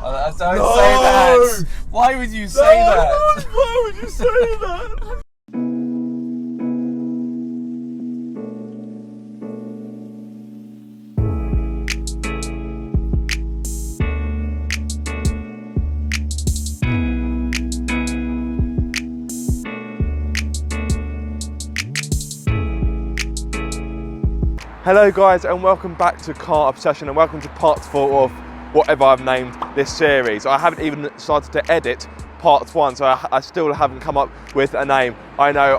Don't say that. Why would you say that? Why would you say that? Hello guys, and welcome back to Car Obsession, and welcome to part 4 of whatever I've named this series. I haven't even started to edit part 1, so I still haven't come up with a name. I know,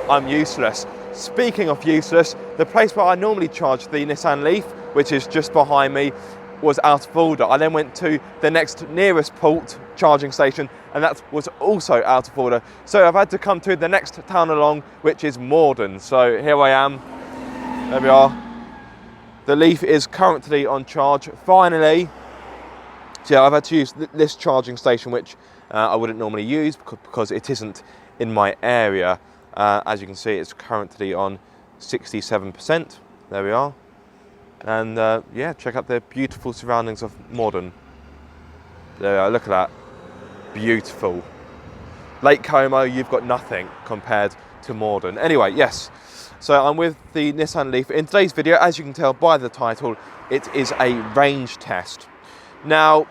I'm useless. Speaking of useless, the place where I normally charge the Nissan Leaf, which is just behind me, was out of order. I then went to the next nearest port charging station, and that was also out of order. So I've had to come to the next town along, which is Morden. So here I am. There we are. The Leaf is currently on charge, finally. So yeah, I've had to use this charging station, which I wouldn't normally use because it isn't in my area. As you can see, it's currently on 67%. There we are. And yeah, check out the beautiful surroundings of Morden. There we are, look at that. Beautiful. Lake Como, you've got nothing compared to Morden. Anyway, yes. So I'm with the Nissan Leaf. In today's video, as you can tell by the title, it is a range test. Now,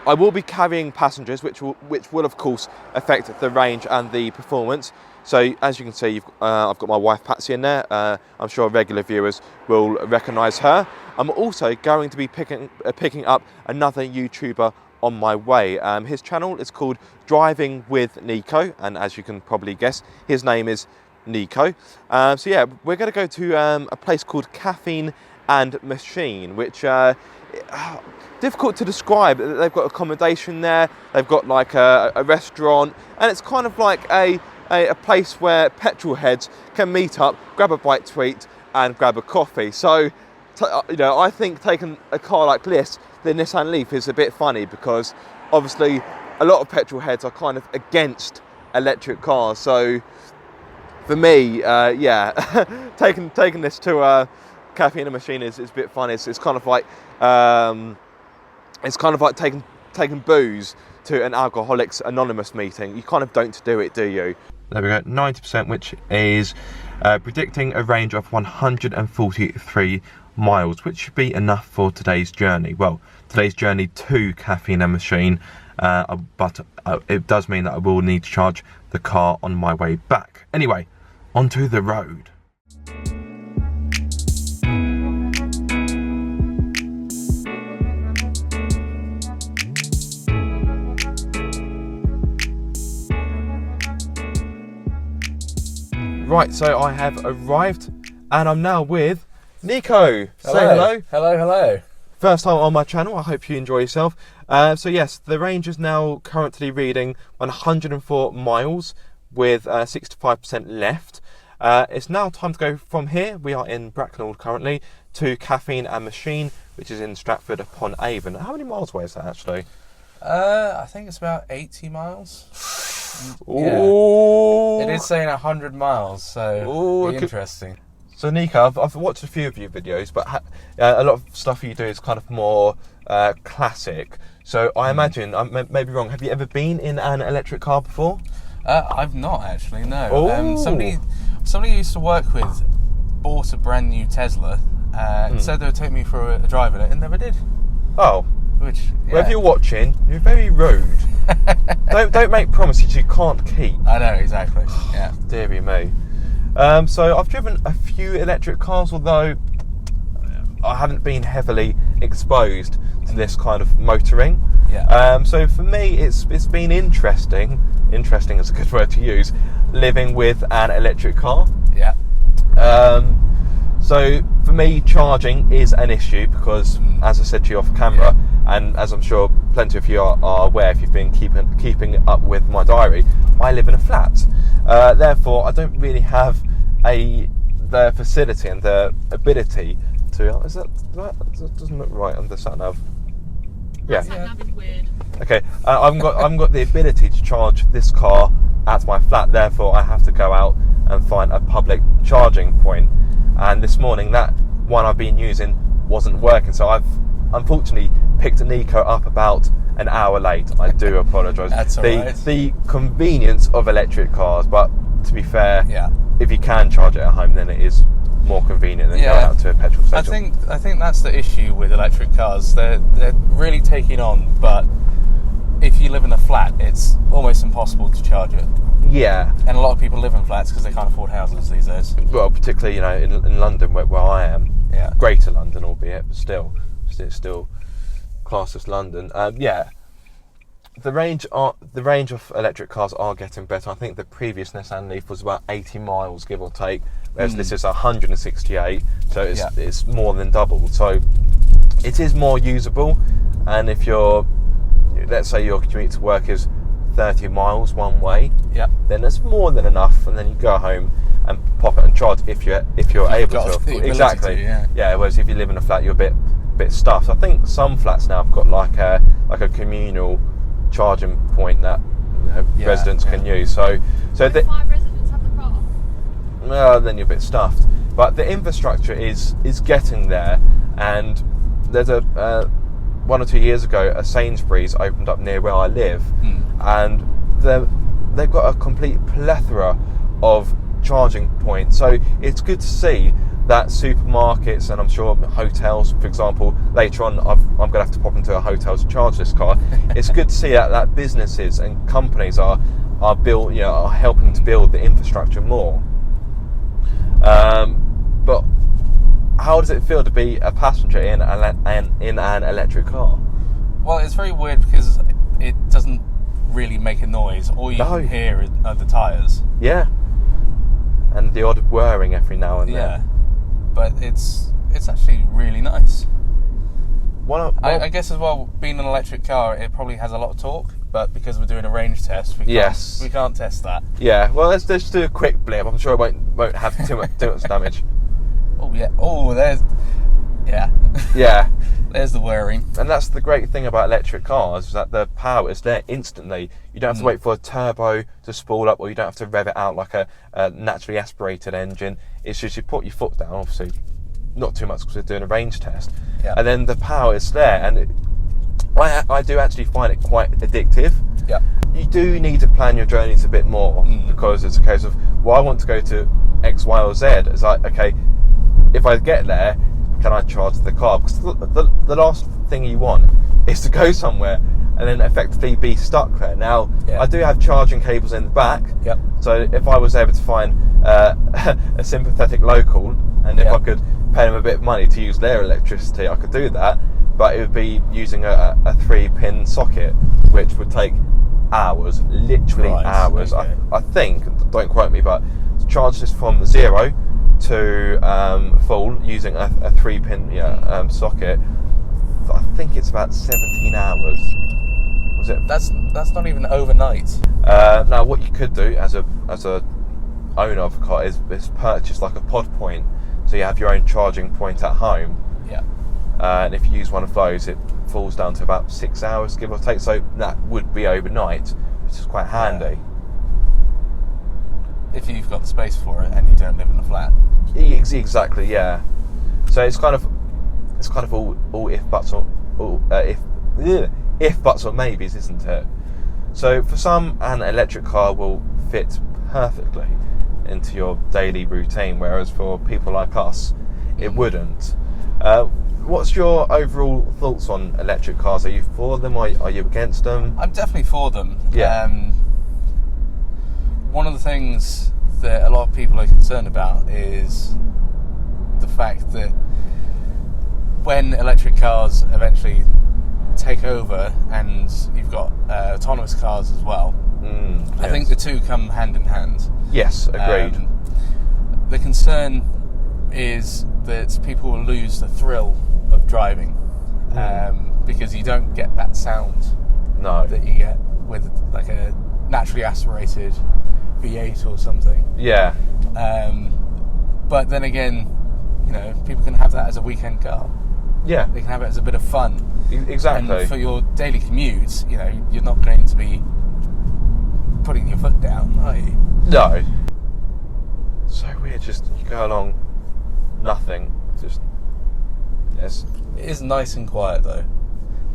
I will be carrying passengers, which will of course affect the range and the performance. So as you can see, I've got my wife Patsy in there. I'm sure regular viewers will recognise her. I'm also going to be picking up another YouTuber on my way. His channel is called Driving With Nico, and as you can probably guess, his name is Nico. So yeah, we're going to go to a place called Caffeine and Machine, which difficult to describe. They've got accommodation there, they've got like a restaurant, and it's kind of like a place where petrolheads can meet up, grab a bite to eat and grab a coffee. So you know, I think taking a car like this, the Nissan Leaf, is a bit funny because obviously a lot of petrolheads are kind of against electric cars. So for me, yeah, taking this to Caffeine and Machine is a bit funny. It's kind of like taking booze to an Alcoholics Anonymous meeting. You kind of don't do it, do you? There we go, 90%, which is predicting a range of 143 miles, which should be enough for today's journey. Well, today's journey to Caffeine and Machine, but it does mean that I will need to charge the car on my way back. Anyway, onto the road. Right, so I have arrived and I'm now with Nico. Say hello. Hello. First time on my channel, I hope you enjoy yourself. So yes, the range is now currently reading 104 miles with 65% left. It's now time to go from here. We are in Bracknell currently to Caffeine and Machine, which is in Stratford upon Avon. How many miles away is that actually? I think it's about 80 miles. Ooh. Yeah. It is saying 100 miles, so it'll be interesting. So Nico, I've watched a few of your videos, but a lot of stuff you do is kind of more classic. So I imagine, I may be wrong, have you ever been in an electric car before? I've not actually, no. Somebody I used to work with bought a brand new Tesla and said they would take me for a drive in it, and never did. Oh. Which, yeah. Well, if you're watching, you're very rude. don't make promises you can't keep. I know, exactly. Yeah. Deary me. So I've driven a few electric cars, although I haven't been heavily exposed to this kind of motoring. Yeah. So for me, it's been interesting. Interesting is a good word to use. Living with an electric car. Yeah. So for me, charging is an issue because, as I said to you off camera, and as I'm sure plenty of you are aware if you've been keeping up with my diary, I live in a flat. Therefore, I don't really have the facility and the ability to. Is that doesn't look right on the sat nav? Yeah. Sat nav is weird. Okay, I haven't got the ability to charge this car at my flat. Therefore, I have to go out and find a public charging point. And this morning, that one I've been using wasn't working, so I've unfortunately picked Nico up about an hour late. I do apologise. That's all right. The convenience of electric cars, but to be fair, Yeah. if you can charge it at home, then it is more convenient than going out to a petrol station. I think that's the issue with electric cars. They're really taking on, but if you live in a flat, it's almost impossible to charge it. Yeah. And a lot of people live in flats because they can't afford houses these days. Well, particularly, in London where I am. Yeah. Greater London, albeit, but still classed as London. The range of electric cars are getting better. I think the previous Nissan Leaf was about 80 miles, give or take, whereas this is 168, so it's more than double. So it is more usable, and if let's say your commute to work is 30 miles one way, then that's more than enough, and then you go home and pop it and charge if you're able to. Exactly. Whereas if you live in a flat, you're a bit stuffed. I think some flats now have got like a communal charging point that residents can use. So 5 residents have the car. Well, then you're a bit stuffed. But the infrastructure is getting there, and there's 1 or 2 years ago, a Sainsbury's opened up near where I live, and they've got a complete plethora of charging points. So it's good to see that supermarkets, and I'm sure hotels, for example, later on I'm going to have to pop into a hotel to charge this car. It's good to see that businesses and companies are helping to build the infrastructure more. But how does it feel to be a passenger in an electric car? Well, it's very weird because it doesn't really make a noise. All you can hear are the tyres. Yeah. And the odd whirring every now and then. Yeah. But it's actually really nice. I guess as well, being an electric car, it probably has a lot of torque, but because we're doing a range test, we can't test that. Yeah, well, let's just do a quick blip. I'm sure it won't have too much damage. Oh, yeah. Oh, there's... Yeah. Yeah. There's the whirring. And that's the great thing about electric cars, is that the power is there instantly. You don't have to wait for a turbo to spool up, or you don't have to rev it out like a naturally aspirated engine. It's just you put your foot down, obviously not too much because we're doing a range test, and then the power is there. And I do actually find it quite addictive. Yeah. You do need to plan your journeys a bit more, because it's a case of, well, I want to go to X, Y, or Z. It's like, okay, if I get there, can I charge the car? Because the last thing you want is to go somewhere and then effectively be stuck there. Now, I do have charging cables in the back, so if I was able to find a sympathetic local, and if I could pay them a bit of money to use their electricity, I could do that, but it would be using a 3-pin socket, which would take hours, literally hours. Okay. I think, don't quote me, but to charge this from 0 to full using a 3-pin socket, I think it's about 17 hours. Was it? That's not even overnight. Now, what you could do as a owner of a car is purchase like a pod point, so you have your own charging point at home. Yeah. And if you use one of those, it falls down to about 6 hours, give or take. So that would be overnight, which is quite handy. If you've got the space for it and you don't live in a flat. Exactly, yeah. So it's kind of all if buts or if buts or maybes, isn't it? So for some, an electric car will fit perfectly into your daily routine, whereas for people like us, it wouldn't. What's your overall thoughts on electric cars? Are you for them? Are you against them? I'm definitely for them. Yeah. One of the things that a lot of people are concerned about is the fact that when electric cars eventually take over, and you've got autonomous cars as well, I think the two come hand in hand. Yes, agreed. The concern is that people will lose the thrill of driving, because you don't get that sound that you get with like a naturally aspirated V8 or something. Yeah. But then again, people can have that as a weekend car. Yeah. They can have it as a bit of fun. Exactly. And for your daily commutes, you're not going to be putting your foot down, are you? No. So weird, just you go along, nothing. Just It is nice and quiet though.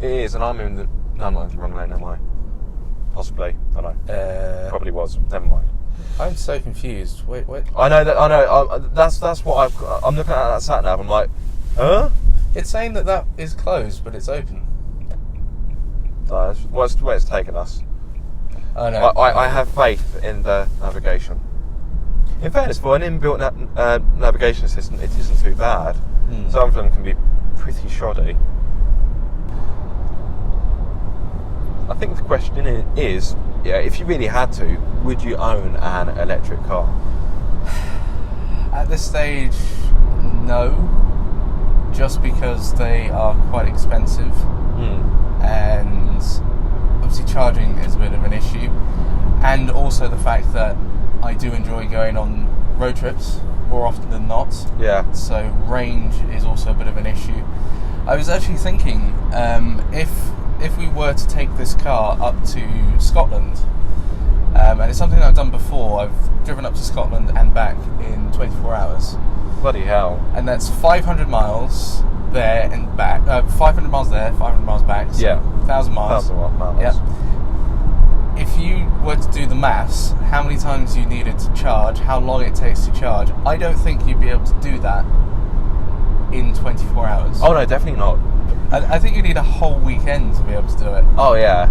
It is, and I'm in the... No, I'm not in the wrong lane, am I? Possibly. I don't know. Probably was. Never mind. I'm so confused. Wait. I know. That's what I'm looking at that sat nav. I'm like, huh? It's saying that is closed, but it's open. No, that's the way it's taken us. I know. I have faith in the navigation. In fairness, for an inbuilt navigation system, it isn't too bad. Some of them can be pretty shoddy. I think the question is, if you really had to, would you own an electric car? At this stage, no. Just because they are quite expensive. And obviously charging is a bit of an issue. And also the fact that I do enjoy going on road trips more often than not. Yeah. So range is also a bit of an issue. I was actually thinking, if we were to take this car up to Scotland, and it's something that I've done before. I've driven up to Scotland and back in 24 hours. Bloody hell. And that's 500 miles there and back. 500 miles there, 500 miles back. So 1,000 miles. 1,000 miles. Yep. If you were to do the maths, how many times you needed to charge, how long it takes to charge, I don't think you'd be able to do that in 24 hours. Oh no, definitely not. I think you need a whole weekend to be able to do it. Oh yeah.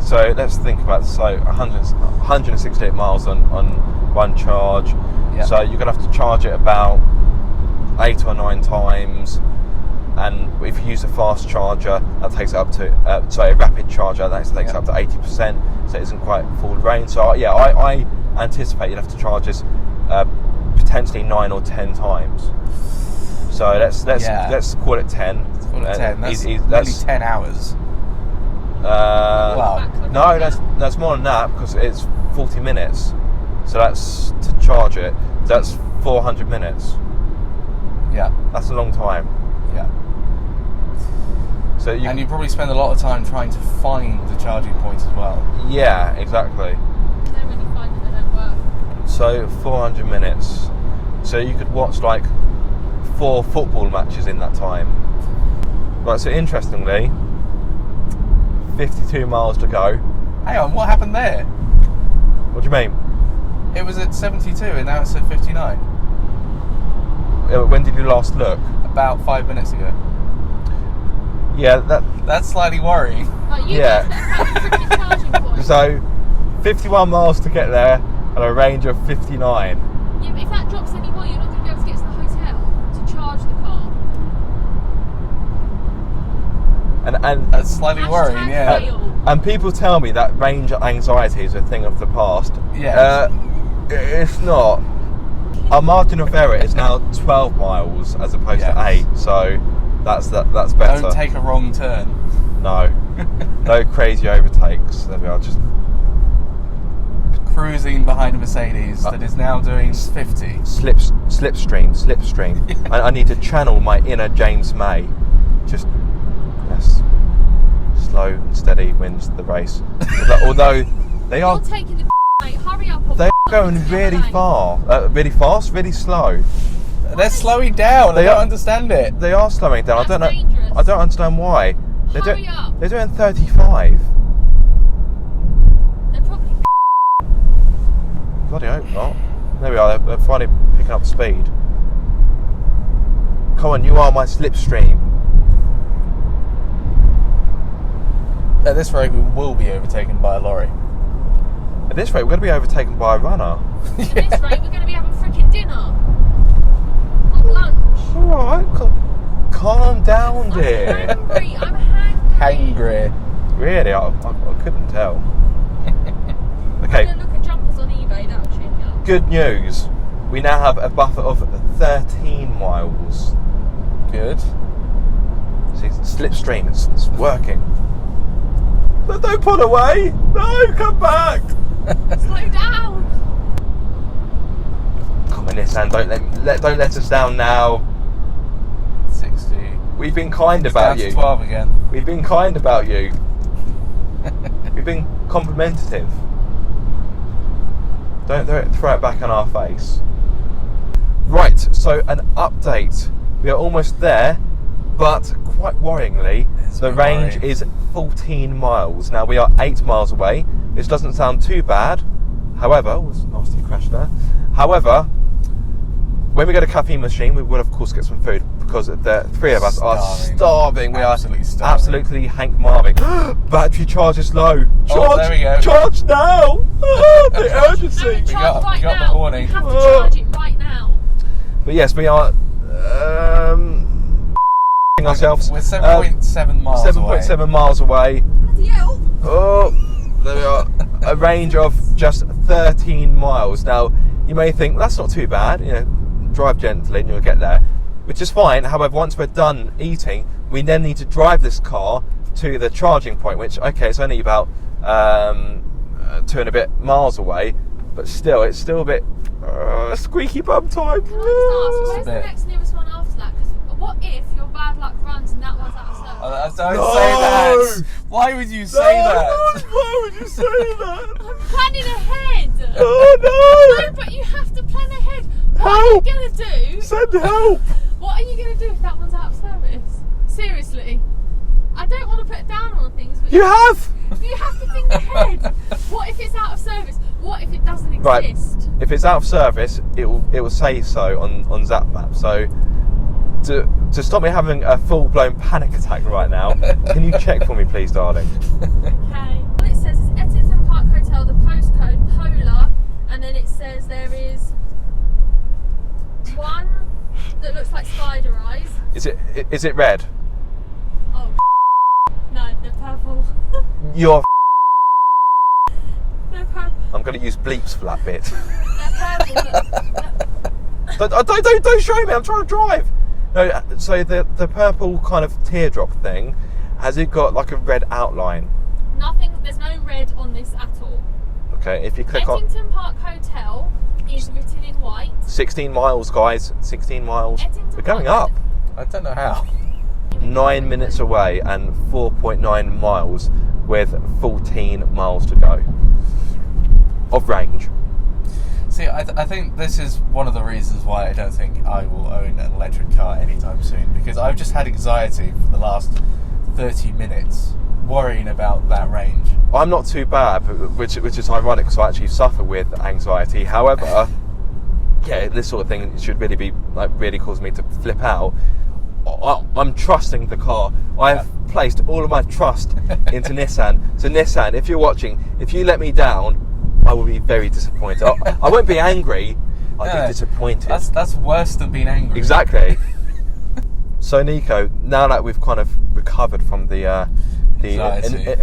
So let's think about 168 miles on one charge. Yep. So you're gonna have to charge it about 8 or 9 times. And if you use a fast charger, that takes it up to a rapid charger, that takes it up to 80%, so it isn't quite full range. So yeah, I anticipate you'd have to charge this potentially 9 or 10 times. So let's call it 10. Let's call it 10. That's nearly nearly 10 hours. Wow. No, that's more than that because it's 40 minutes. So that's to charge it. That's 400 minutes. Yeah. That's a long time. Yeah. So and you probably spend a lot of time trying to find the charging point as well. Yeah, exactly. They don't really find that they don't work. So 400 minutes. So you could watch like 4 football matches in that time. Right, so interestingly, 52 miles to go. Hang on, what happened there? What do you mean? It was at 72 and now it's at 59. When did you last look? About 5 minutes ago. Yeah, that's slightly worrying. Like, you Yeah. freaking charging point. So 51 miles to get there and a range of 59. Yeah, but if that drops any more, you're not going to be able to get to the hotel to charge the car. And That's slightly worrying, yeah. fail. And people tell me that range anxiety is a thing of the past. Yeah. It's not. Our margin of error is now 12 miles as opposed to 8, so that's better. Don't take a wrong turn. No. No crazy overtakes. There we are, just Cruising behind a Mercedes that is now doing 50. slipstream. I need to channel my inner James May. Just, yes. Slow and steady wins the race. Although they are... You're taking the mate, hurry up. They're going really far. Really fast, really slow. They're slowing down. I don't understand it. They are slowing down. That's I don't know. dangerous. I don't understand why. Hurry up. They're doing 35. They're probably Bloody hope not. There we are. They're finally picking up speed. Come on, you are my slipstream. At this rate, we will be overtaken by a lorry. At this rate, we're going to be overtaken by a runner. At this rate, we're going to be having freaking dinner. Not lunch. Alright, calm down, dear. I'm hungry. I'm hangry. Hangry. Really? I couldn't tell. I'm Okay, going to look at jumpers on eBay. That'll chin you up. good news. We now have a buffer of 13 miles. Good. See, slipstream, it's working. But don't pull away! No, come back! Slow down. Come on, Nissan, don't let us down now. 60. We've been kind It's about down to you. 12 again. We've been kind about you. We've been complimentative. Don't throw it back on our face. Right, so an update. We are almost there, but quite worryingly, the range is 14 miles. Now we are 8 miles away, which doesn't sound too bad. However, was a nasty crash there. However, when we go to Caffeine Machine, we will of course get some food because the three of us are starving. We are absolutely Hank Marvin. Battery charge is low. Charge, there we go. Charge now. The urgency. We got the warning. You have to charge it right now. But yes, we are ourselves. We're 7.7 miles 7.7 miles away. Bloody hell. Oh, there we are. A range of just 13 miles. Now, you may think that's not too bad. You know, drive gently and you'll get there, which is fine. However, once we're done eating, we then need to drive this car to the charging point, which, okay, it's only about 2 and a bit miles away, but still, it's still a bit squeaky bum time. Can I just ask, where's the next nearest one after that? Because what if your bad luck runs and that one's out of service? Don't say that. Why would you say that? Why would you say that? I'm planning ahead. Oh no! No, but you have to plan ahead. What are you going to do? Send help! What are you going to do if that one's out of service? Seriously. I don't want to put down on things, but You have! you have to think ahead. What if it's out of service? What if it doesn't exist? Right. If it's out of service, it will say so on Zap Map. So to stop me having a full-blown panic attack right now, can you check for me, please, darling? Okay. All it says is Ettington Park Hotel, the postcode Polar, and then it says there is one that looks like spider eyes. Is it red? Oh, no, they're purple. You're. They're purple. I'm going to use bleeps for that bit. They're purple. Don't show me. I'm trying to drive. No. So the purple kind of teardrop thing, has it got like a red outline? Nothing. There's no red on this at all. Okay. If you click Ettington Park Hotel is written in white. 16 miles, guys. 16 miles. Ettington We're going Park- up. I don't know how. 9 minutes away and 4.9 miles with 14 miles to go of range. See, I think this is one of the reasons why I don't think I will own an electric car anytime soon, because I've just had anxiety for the last 30 minutes worrying about that range. I'm not too bad, which is ironic because I actually suffer with anxiety. However, yeah, this sort of thing should really be really cause me to flip out. I'm trusting the car. I've placed all of my trust into Nissan. So Nissan, if you're watching, if you let me down, I will be very disappointed. I won't be angry. I'll be disappointed. That's worse than being angry. Exactly. So Nico, now that we've kind of recovered from the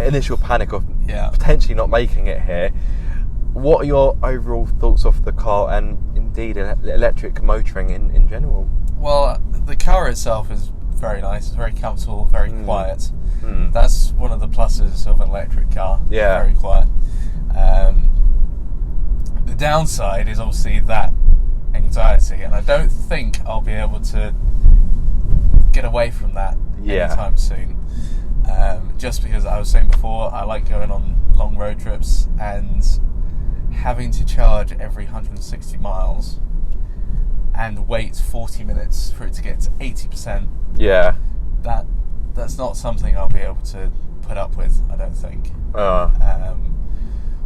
initial panic of potentially not making it here, what are your overall thoughts of the car and indeed electric motoring in general? Well, the car itself is very nice. It's very comfortable, very quiet. That's one of the pluses of an electric car. Yeah. Very quiet. The downside is obviously that anxiety, and I don't think I'll be able to get away from that anytime soon. Just because I was saying before, I like going on long road trips and having to charge every 160 miles and wait 40 minutes for it to get to 80%. Yeah. That's not something I'll be able to put up with, I don't think.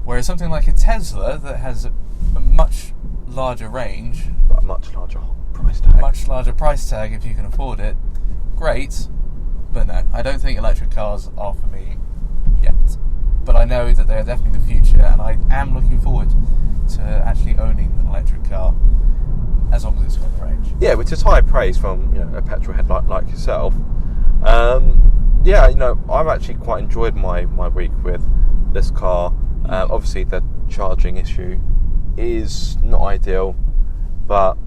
Whereas something like a Tesla that has a much larger range, but a much larger price tag. Much larger price tag if you can afford it, great. But no, I don't think electric cars are for me yet. But I know that they're definitely the future, and I am looking forward to actually owning an electric car, as long as it's got range. Yeah, which is high praise from a petrolhead like yourself. I've actually quite enjoyed my week with this car. Obviously, the charging issue is not ideal, but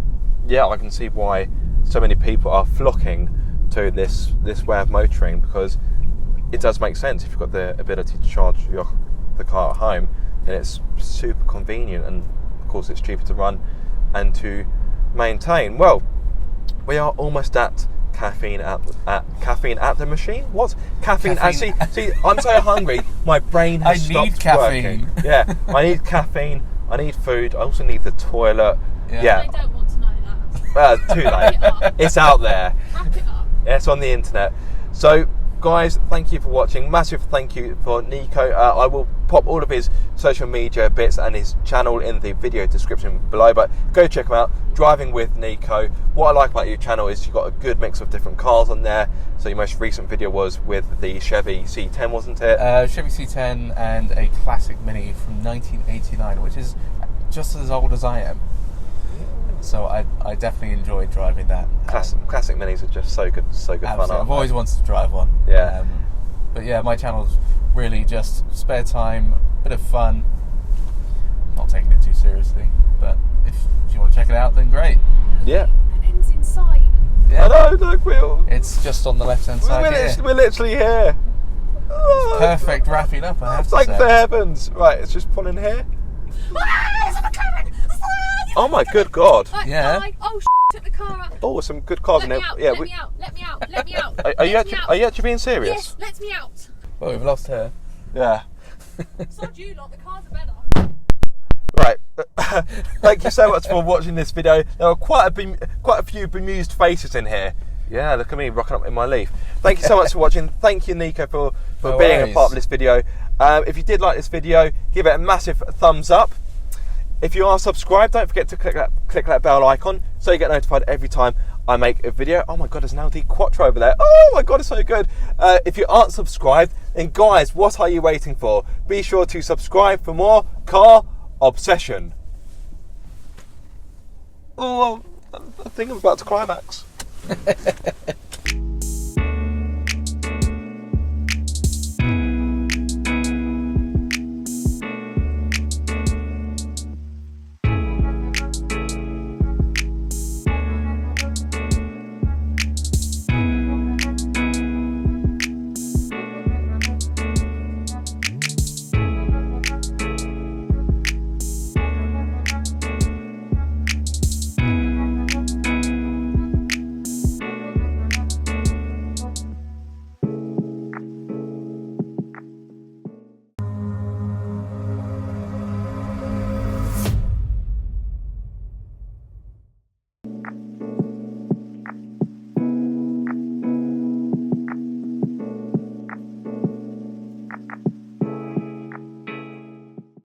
yeah, I can see why so many people are flocking to this way of motoring, because it does make sense. If you've got the ability to charge the car at home, then it's super convenient, and of course it's cheaper to run and to maintain. Well, we are almost at caffeine at the machine. What? Caffeine. See, I'm so hungry. My brain has stopped working. Yeah, I need caffeine. I need food. I also need the toilet. Yeah. I don't want to know that. Too late. It's out there. Wrap it up. Yeah, it's on the internet. So, guys, thank you for watching. Massive thank you for Nico. I will pop all of his social media bits and his channel in the video description below, but go check him out. Driving with Nico. What I like about your channel is you've got a good mix of different cars on there. So your most recent video was with the Chevy C10, wasn't it? Chevy C10 and a classic Mini from 1989, which is just as old as I am. So I definitely enjoyed driving that. Classic Minis are just so good fun. I've always wanted to drive one. Yeah. But yeah, my channel's really just spare time, bit of fun. Not taking it too seriously, but if you want to check it out, then great. Yeah. It ends in sight. Yeah. I know, look, it's just on the left-hand side here. We're literally here. It's perfect wrapping up, I have to say. Thank the heavens. Right, it's just pulling here. Oh my good God. Yeah. Oh, took the car up. Oh, some good cars in there. Yeah, let me out. Are you actually being serious? Yes, let me out. Well, we've lost her. Yeah. Sod you lot, the cars are better. Right. Thank you so much for watching this video. There are quite a few bemused faces in here. Yeah, look at me rocking up in my Leaf. Thank you so much for watching. Thank you, Nico, for No being worries. a part of this video. If you did like this video, give it a massive thumbs up. If you are subscribed, don't forget to click that bell icon so you get notified every time I make a video. Oh my God, there's an LD Quattro over there. Oh my God, it's so good. If you aren't subscribed, then guys, what are you waiting for? Be sure to subscribe for more car obsession. Oh, I think I'm about to climax.